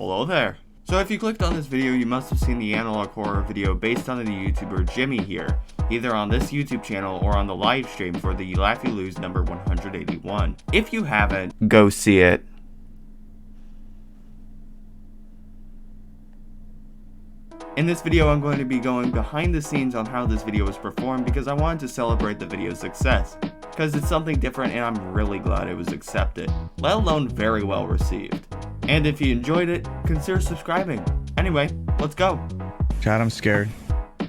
Hello there. So if you clicked on this video, you must have seen the analog horror video based on the YouTuber jimmyhere, either on this YouTube channel or on the live stream for the Laugh You Lose number 181. If you haven't, go see it. In this video, I'm going to be going behind the scenes on how this video was performed because I wanted to celebrate the video's success. Because it's something different and I'm really glad it was accepted, let alone very well received. And if you enjoyed it, consider subscribing. Anyway, let's go. God, I'm scared.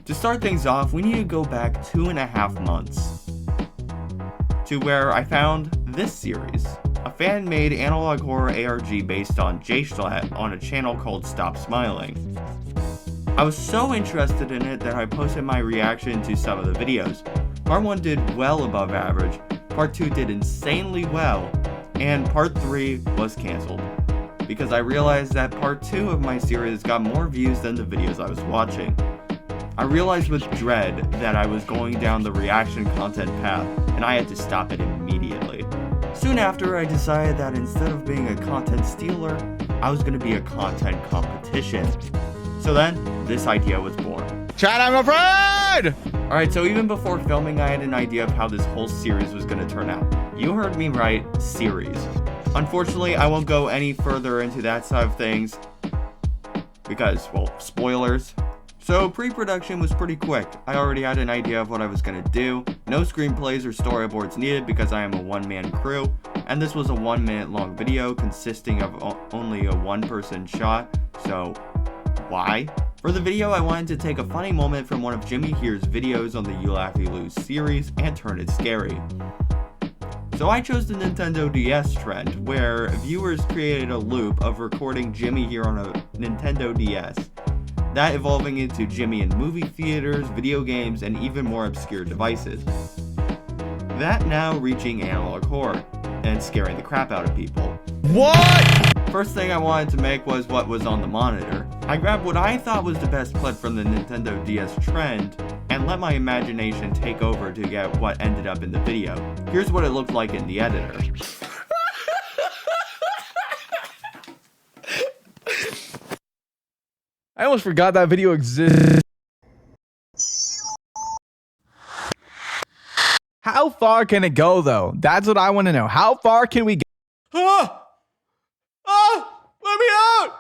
To start things off, we need to go back 2.5 months to where I found this series, a fan-made analog horror ARG based on JSlat on a channel called Stop Smiling. I was so interested in it that I posted my reaction to some of the videos. Part 1 did well above average, Part 2 did insanely well, and Part 3 was cancelled. Because I realized that Part 2 of my series got more views than the videos I was watching. I realized with dread that I was going down the reaction content path, and I had to stop it immediately. Soon after, I decided that instead of being a content stealer, I was going to be a content competition. So then, this idea was born. Chad, I'm afraid! Alright, so even before filming, I had an idea of how this whole series was going to turn out. You heard me right, series. Unfortunately, I won't go any further into that side of things because, well, spoilers. So pre-production was pretty quick. I already had an idea of what I was going to do. No screenplays or storyboards needed because I am a one-man crew, and this was a 1 minute long video consisting of only a 1-person shot, so why? For the video, I wanted to take a funny moment from one of jimmyhere's videos on the You Laugh You Lose series and turn it scary. So I chose the Nintendo DS trend, where viewers created a loop of recording jimmyhere on a Nintendo DS, that evolving into Jimmy in movie theaters, video games, and even more obscure devices. That now reaching analog horror, and scaring the crap out of people. What? First thing I wanted to make was what was on the monitor. I grabbed what I thought was the best clip from the Nintendo DS trend, and let my imagination take over to get what ended up in the video. Here's what it looked like in the editor. I almost forgot that video existed. How far can it go, though? That's what I want to know. How far can we go? Let me out!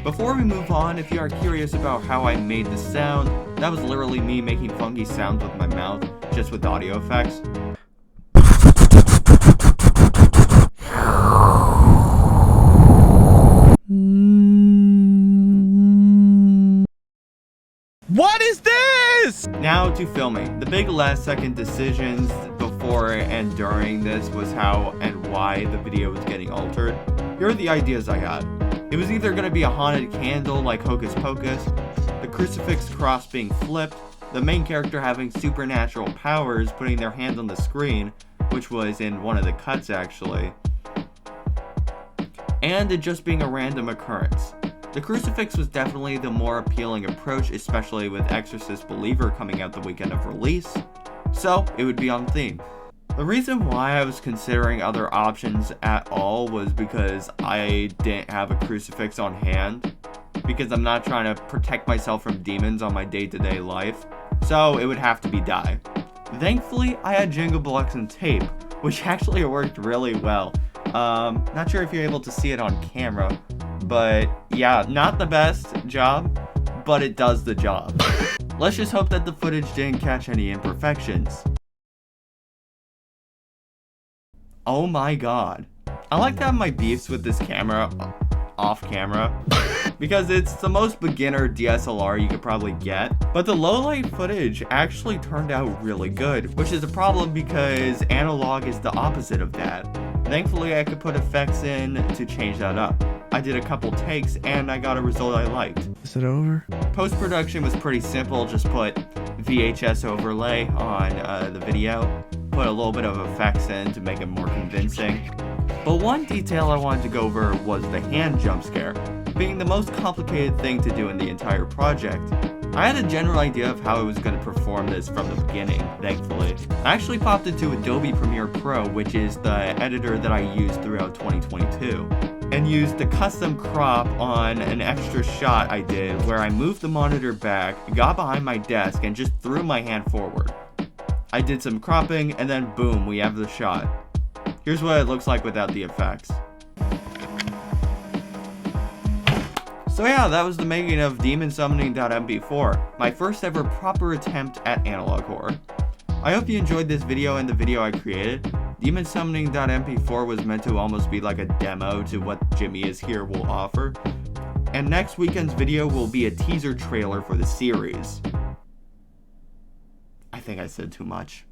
Before we move on, if you are curious about how I made the sound, that was literally me making funky sounds with my mouth, just with audio effects. What is this? Now to filming. The big last second decisions before and during this was how and why the video was getting altered. Here are the ideas I had. It was either going to be a haunted candle like Hocus Pocus, the crucifix cross being flipped, the main character having supernatural powers putting their hand on the screen, which was in one of the cuts actually, and it just being a random occurrence. The crucifix was definitely the more appealing approach, especially with Exorcist Believer coming out the weekend of release, so it would be on theme. The reason why I was considering other options at all was because I didn't have a crucifix on hand, because I'm not trying to protect myself from demons on my day-to-day life, so it would have to be dye. Thankfully, I had Jenga blocks and tape, which actually worked really well. Not sure if you're able to see it on camera, but yeah, not the best job, but it does the job. Let's just hope that the footage didn't catch any imperfections. Oh my god. I like to have my beefs with this camera off camera, because it's the most beginner DSLR you could probably get, but the low light footage actually turned out really good, which is a problem because analog is the opposite of that. Thankfully, I could put effects in to change that up. I did a couple takes and I got a result I liked. Is it over? Post-production was pretty simple, just put VHS overlay on the video, put a little bit of effects in to make it more convincing. But one detail I wanted to go over was the hand jump scare. Being the most complicated thing to do in the entire project, I had a general idea of how I was going to perform this from the beginning, thankfully. I actually popped into Adobe Premiere Pro, which is the editor that I used throughout 2022, and used a custom crop on an extra shot I did where I moved the monitor back, got behind my desk, and just threw my hand forward. I did some cropping, and then boom, we have the shot. Here's what it looks like without the effects. So yeah, that was the making of DemonSummoning.mp4, my first ever proper attempt at analog horror. I hope you enjoyed this video and the video I created. DemonSummoning.mp4 was meant to almost be like a demo to what Jimmy Is Here will offer. And next weekend's video will be a teaser trailer for the series. I think I said too much.